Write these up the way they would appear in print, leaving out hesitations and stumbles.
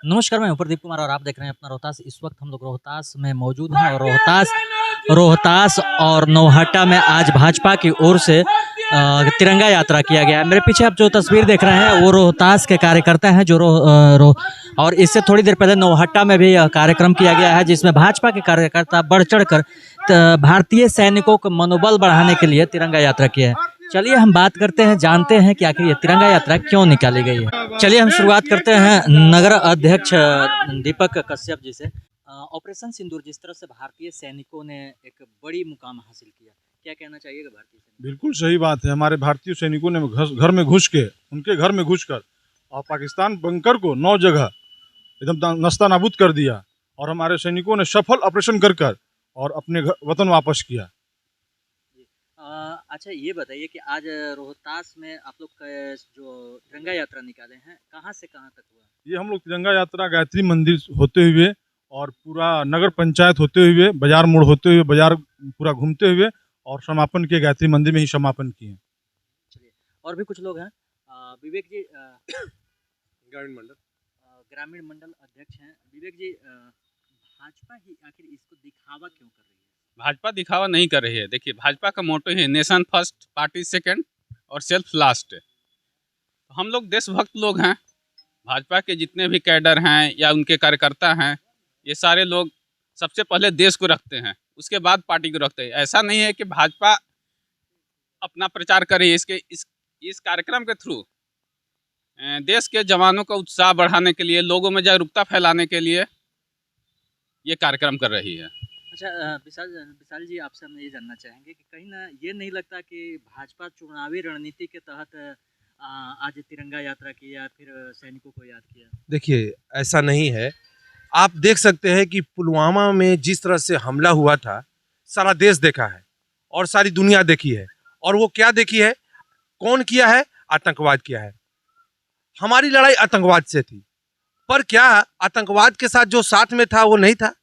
नमस्कार, मैं हूं प्रदीप कुमार और आप देख रहे हैं अपना रोहतास। इस वक्त हम लोग रोहतास में मौजूद हैं और रोहतास और नौहट्टा में आज भाजपा की ओर से तिरंगा यात्रा किया गया है। मेरे पीछे आप जो तस्वीर देख रहे हैं वो रोहतास के कार्यकर्ता हैं जो और इससे थोड़ी देर पहले नौहट्टा में भी कार्यक्रम किया गया है जिसमें भाजपा के कार्यकर्ता बढ़ चढ़ कर भारतीय सैनिकों को मनोबल बढ़ाने के लिए तिरंगा यात्रा किया है। चलिए हम बात करते हैं, जानते हैं कि आखिर ये तिरंगा यात्रा क्यों निकाली गई है। चलिए हम शुरुआत करते हैं नगर अध्यक्ष दीपक कश्यप जी से। ऑपरेशन सिंदूर जिस तरह से भारतीय सैनिकों ने एक बड़ी मुकाम हासिल किया, क्या कहना चाहिएगा भारतीय सैनिक? बिल्कुल सही बात है। हमारे भारतीय सैनिकों ने घर में घुस के, उनके घर में घुसकर और पाकिस्तान बंकर को 9 जगह एकदम नस्ता नाबूद कर दिया और हमारे सैनिकों ने सफल ऑपरेशन कर और अपने वतन वापस किया। अच्छा, ये बताइए कि आज रोहतास में आप लोग जो तिरंगा यात्रा निकाले हैं, कहाँ से कहाँ तक हुआ? ये हम लोग तिरंगा यात्रा गायत्री मंदिर होते हुए और पूरा नगर पंचायत होते हुए, बाजार मोड़ होते हुए, बाजार पूरा घूमते हुए और समापन किए गायत्री मंदिर में ही समापन किए। चलिए, और भी कुछ लोग हैं। विवेक जी ग्रामीण मंडल अध्यक्ष हैं। विवेक जी, भाजपा ही आखिर इसको दिखावा क्यों कर रही है? भाजपा दिखावा नहीं कर रही है। देखिए, भाजपा का मोटो है नेशन फर्स्ट, पार्टी सेकंड और सेल्फ लास्ट। हम लोग देशभक्त लोग हैं। भाजपा के जितने भी कैडर हैं या उनके कार्यकर्ता हैं, ये सारे लोग सबसे पहले देश को रखते हैं, उसके बाद पार्टी को रखते हैं। ऐसा नहीं है कि भाजपा अपना प्रचार करे। इस कार्यक्रम के थ्रू देश के जवानों का उत्साह बढ़ाने के लिए, लोगों में जागरूकता फैलाने के लिए ये कार्यक्रम कर रही है। अच्छा, विशाल जी, आपसे हम ये जानना चाहेंगे कि कहीं ना ये नहीं लगता कि भाजपा चुनावी रणनीति के तहत आज तिरंगा यात्रा की या फिर सैनिकों को याद किया? देखिए, ऐसा नहीं है। आप देख सकते हैं कि पुलवामा में जिस तरह से हमला हुआ था, सारा देश देखा है और सारी दुनिया देखी है। और वो क्या देखी है, कौन किया है? आतंकवाद किया है। हमारी लड़ाई आतंकवाद से थी, पर क्या आतंकवाद के साथ जो साथ में था वो नहीं था?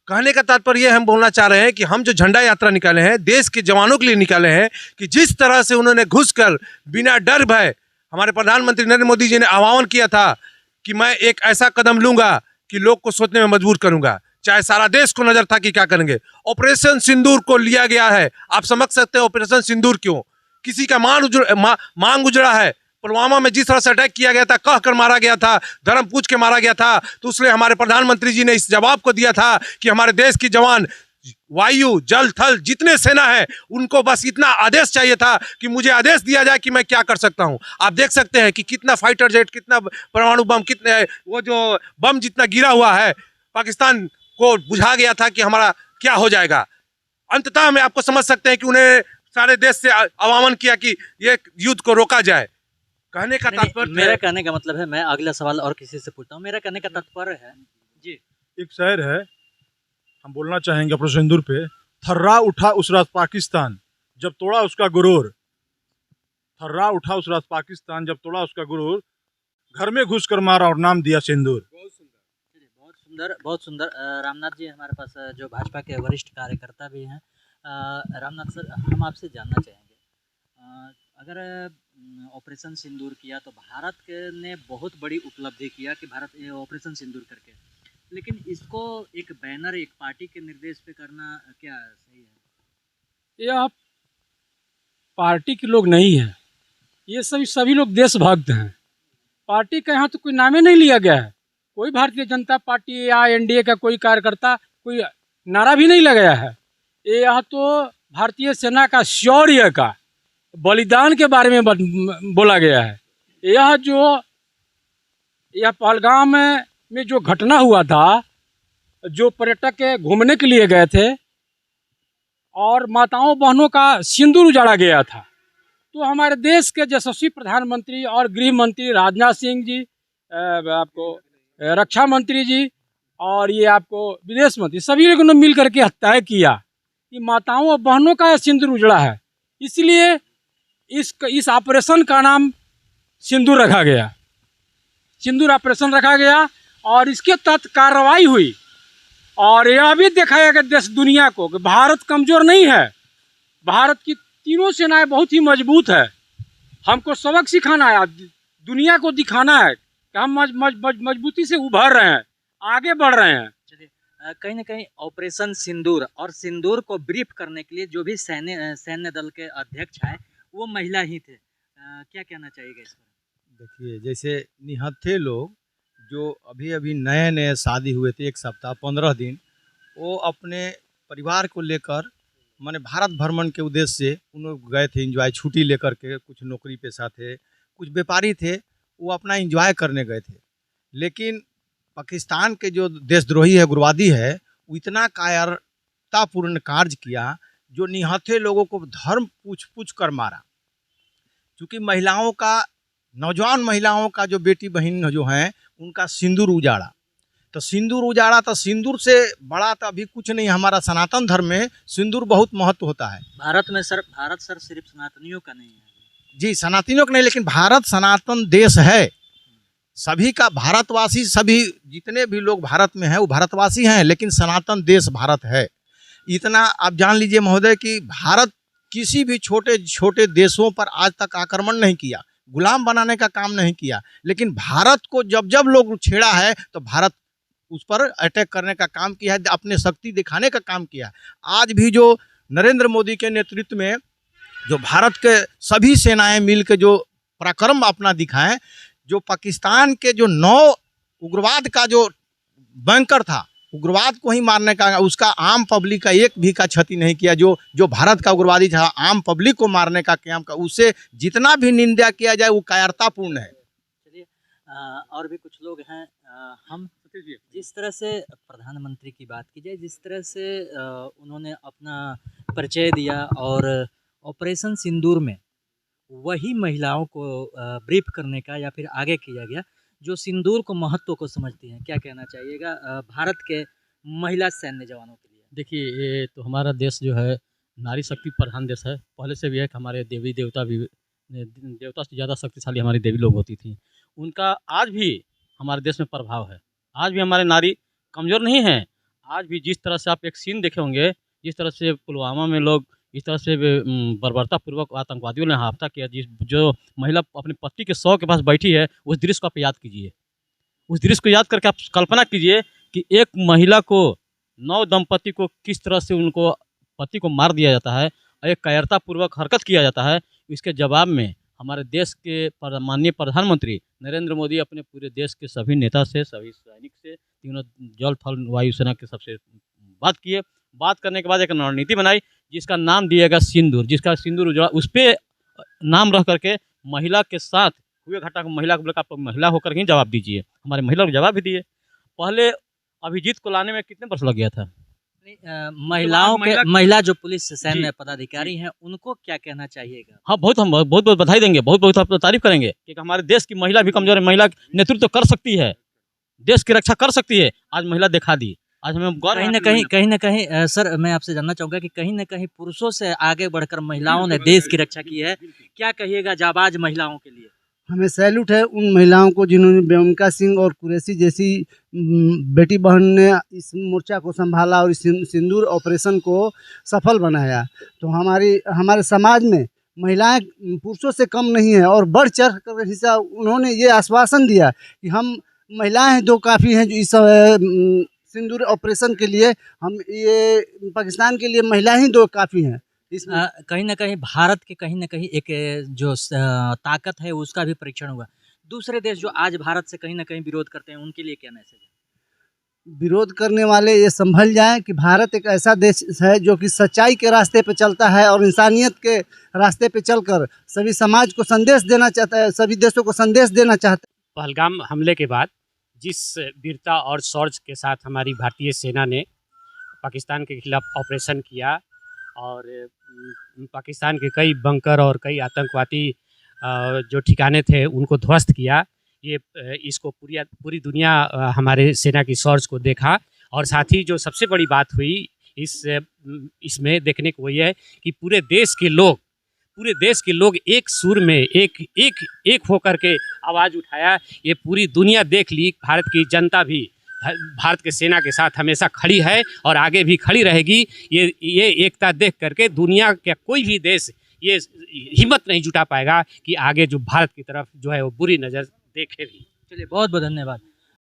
कहने का तात्पर्य हम बोलना चाह रहे हैं कि हम जो झंडा यात्रा निकाले हैं, देश के जवानों के लिए निकाले हैं कि जिस तरह से उन्होंने घुसकर बिना डर भय, हमारे प्रधानमंत्री नरेंद्र मोदी जी ने आह्वान किया था कि मैं एक ऐसा कदम लूंगा कि लोग को सोचने में मजबूर करूंगा, चाहे सारा देश को नजर था कि क्या करेंगे। ऑपरेशन सिंदूर को लिया गया है। आप समझ सकते हैं ऑपरेशन सिंदूर क्यों? किसी का मांग उजड़ा है। पुलवामा में जिस तरह से अटैक किया गया था, कह कर मारा गया था, धर्म पूछ के मारा गया था, तो उसने हमारे प्रधानमंत्री जी ने इस जवाब को दिया था कि हमारे देश की जवान वायु जल थल जितने सेना है उनको बस इतना आदेश चाहिए था कि मुझे आदेश दिया जाए कि मैं क्या कर सकता हूं। आप देख सकते हैं कि कितना फाइटर जेट, कितना परमाणु बम, कितने वो जो बम जितना गिरा हुआ है, पाकिस्तान को बुझा गया था कि हमारा क्या हो जाएगा। अंततः में आपको समझ सकते हैं कि उन्हें सारे देश से आह्वान किया कि ये युद्ध को रोका जाए। कहने का तात्पर्य, मेरा कहने का मतलब है, मैं अगला सवाल और किसी से पूछता हूँ। मेरा कहने का तात्पर्य है जी, एक शहर है, हम बोलना चाहेंगे ऑपरेशन सिंदूर पे, थर्रा उठा उस रात पाकिस्तान जब तोड़ा उसका गुरूर। थर्रा उठा उस रात पाकिस्तान जब तोड़ा उसका गुरूर, घर में घुसकर मारा और नाम दिया सिंदूर। बहुत सुंदर, बहुत सुंदर। रामनाथ जी हमारे पास जो भाजपा के वरिष्ठ कार्यकर्ता भी हैं। रामनाथ सर, हम आपसे जानना चाहेंगे, अगर ऑपरेशन सिंदूर किया तो भारत ने बहुत बड़ी उपलब्धि किया कि भारत ऑपरेशन सिंदूर करके, लेकिन इसको एक बैनर, एक पार्टी के निर्देश पे करना क्या सही है? यह पार्टी के लोग नहीं हैं, ये सभी लोग देशभक्त हैं। पार्टी का यहाँ तो कोई नामे नहीं लिया गया है। कोई भारतीय जनता पार्टी या एनडीए का कोई कार्यकर्ता कोई नारा भी नहीं लगाया है। यह तो भारतीय सेना का शौर्य का, बलिदान के बारे में बोला गया है। यह पहलगाम में जो घटना हुआ था, जो पर्यटक घूमने के लिए गए थे और माताओं बहनों का सिंदूर उजाड़ा गया था, तो हमारे देश के यशस्वी प्रधानमंत्री और गृह मंत्री राजनाथ सिंह जी, आपको रक्षा मंत्री जी और ये आपको विदेश मंत्री, सभी लोगों ने मिल करके तय किया कि माताओं और बहनों का सिंदूर उजड़ा है, इसलिए इस ऑपरेशन का नाम सिंदूर रखा गया। सिंदूर ऑपरेशन रखा गया और इसके तहत कार्रवाई हुई और यह भी दिखाया गया देश दुनिया को कि भारत कमज़ोर नहीं है। भारत की तीनों सेनाएं बहुत ही मजबूत है। हमको सबक सिखाना है, दुनिया को दिखाना है कि कि हम मजबूती से उभर रहे हैं, आगे बढ़ रहे हैं। चलिए, कहीं ना कहीं ऑपरेशन सिंदूर और सिंदूर को ब्रीफ करने के लिए जो भी सैन्य दल के अध्यक्ष हैं वो महिला ही थे। क्या कहना चाहिएगा इस पर? देखिए, जैसे निहत्थे लोग जो अभी अभी नए नए शादी हुए थे, 1 सप्ताह 15 दिन, वो अपने परिवार को लेकर माने भारत भ्रमण के उद्देश्य से उन लोग गए थे एंजॉय, छुट्टी लेकर के। कुछ नौकरी पेशा थे, कुछ व्यापारी थे, वो अपना एंजॉय करने गए थे। लेकिन पाकिस्तान के जो देशद्रोही है, उग्रवादी है, वो इतना कायरतापूर्ण कार्य किया जो निहत्थे लोगों को धर्म पूछ पूछ कर मारा। क्योंकि महिलाओं का, नौजवान महिलाओं का जो बेटी बहन जो हैं उनका सिंदूर उजाड़ा, तो सिंदूर उजाड़ा, तो सिंदूर से बड़ा तो अभी कुछ नहीं। हमारा सनातन धर्म में सिंदूर बहुत महत्व होता है। भारत सर सिर्फ सनातनियों का नहीं है जी, सनातनियों का नहीं, लेकिन भारत सनातन देश है, सभी का। भारतवासी, सभी जितने भी लोग भारत में हैं वो भारतवासी हैं, लेकिन सनातन देश भारत है। इतना आप जान लीजिए महोदय कि भारत किसी भी छोटे छोटे देशों पर आज तक आक्रमण नहीं किया, गुलाम बनाने का काम नहीं किया, लेकिन भारत को जब जब लोग छेड़ा है तो भारत उस पर अटैक करने का काम किया है, अपने शक्ति दिखाने का काम किया। आज भी जो नरेंद्र मोदी के नेतृत्व में जो भारत के सभी सेनाएं मिल के जो पराक्रम अपना दिखाएं, जो पाकिस्तान के जो 9 उग्रवाद का जो बैंकर था, उग्रवाद को ही मारने का, उसका आम पब्लिक का एक भी का क्षति नहीं किया। जो भारत का उग्रवादी था, आम पब्लिक को मारने का काम का, उससे जितना भी निंदा किया जाए वो कायरतापूर्ण है। चलिए, और भी कुछ लोग हैं। हम जिस तरह से प्रधानमंत्री की बात की जाए, जिस तरह से उन्होंने अपना परिचय दिया और ऑपरेशन सिंदूर में वही महिलाओं को ब्रीफ करने का या फिर आगे किया गया जो सिंदूर को महत्व को समझती हैं, क्या कहना चाहिएगा भारत के महिला सैन्य जवानों के लिए? देखिए, ये तो हमारा देश जो है नारी शक्ति प्रधान देश है। पहले से भी है कि हमारे देवी देवता भी, देवता से ज़्यादा शक्तिशाली हमारी देवी लोग होती थी। उनका आज भी हमारे देश में प्रभाव है। आज भी हमारे नारी कमज़ोर नहीं हैं। आज भी जिस तरह से आप एक सीन देखे होंगे, जिस तरह से पुलवामा में लोग इस तरह से बर्बरतापूर्वक आतंकवादियों ने हमला किया, जो महिला अपने पति के शव के पास बैठी है, उस दृश्य को आप याद कीजिए। उस दृश्य को याद करके आप कल्पना कीजिए कि एक महिला को, 9 दंपति को किस तरह से उनको पति को मार दिया जाता है, एक कायरतापूर्वक हरकत किया जाता है। इसके जवाब में हमारे देश के माननीय प्रधानमंत्री नरेंद्र मोदी अपने पूरे देश के सभी नेता से, सभी सैनिक से, तीनों जल थल वायुसेना के सबसे बात किए। बात करने के बाद एक रणनीति बनाई जिसका नाम दिएगा सिंदूर, जिसका सिंदूर उजड़ा, उस पर नाम रख करके महिला के साथ हुए घटना को महिला को बोला आप महिला होकर ही जवाब दीजिए। हमारे महिला को जवाब भी दिए। पहले अभिजीत को लाने में कितने वर्ष लग गया था? महिला जो पुलिस सैन्य पदाधिकारी हैं उनको क्या कहना चाहिएगा? हाँ, हम बहुत बहुत बधाई देंगे, बहुत बहुत आप तारीफ करेंगे कि हमारे देश की महिला भी कमजोर है। महिला नेतृत्व कर सकती है, देश की रक्षा कर सकती है। आज महिला दिखा दी। आज हमें कहीं ना कहीं सर, मैं आपसे जानना चाहूँगा कि कहीं ना कहीं पुरुषों से आगे बढ़कर महिलाओं ने देश की रक्षा की है। क्या कहिएगा जाबाज महिलाओं के लिए? हमें सैल्यूट है उन महिलाओं को जिन्होंने बेउनका सिंह और कुरैशी जैसी बेटी बहन ने इस मोर्चा को संभाला और इस सिंदूर ऑपरेशन को सफल बनाया। तो हमारे समाज में महिलाएं पुरुषों से कम नहीं है और बढ़ चढ़ कर हिस्सा उन्होंने ये आश्वासन दिया कि हम महिलाएं 2 काफ़ी हैं जो इस सिंदूर ऑपरेशन के लिए, हम ये पाकिस्तान के लिए महिला ही 2 काफ़ी हैं। कहीं ना कहीं भारत के कहीं ना कहीं एक जो ताकत है उसका भी परीक्षण हुआ। दूसरे देश जो आज भारत से कहीं ना कहीं विरोध करते हैं उनके लिए क्या मैसेज है? विरोध करने वाले ये संभल जाएं कि भारत एक ऐसा देश है जो कि सच्चाई के रास्ते पे चलता है और इंसानियत के रास्ते पे चलकर सभी समाज को संदेश देना चाहता है, सभी देशों को संदेश देना चाहता है। पहलगाम हमले के बाद जिस वीरता और शौर्य के साथ हमारी भारतीय सेना ने पाकिस्तान के खिलाफ ऑपरेशन किया और पाकिस्तान के कई बंकर और कई आतंकवादी जो ठिकाने थे उनको ध्वस्त किया, ये इसको पूरी दुनिया हमारे सेना की शौर्य को देखा। और साथ ही जो सबसे बड़ी बात हुई इसमें देखने को ये है कि पूरे देश के लोग एक सुर में एक होकर के आवाज़ उठाया। ये पूरी दुनिया देख ली। भारत की जनता भी भारत के सेना के साथ हमेशा खड़ी है और आगे भी खड़ी रहेगी। ये एकता देख करके दुनिया का कोई भी देश ये हिम्मत नहीं जुटा पाएगा कि आगे जो भारत की तरफ जो है वो बुरी नज़र देखे भी। चलिए बहुत बहुत धन्यवाद।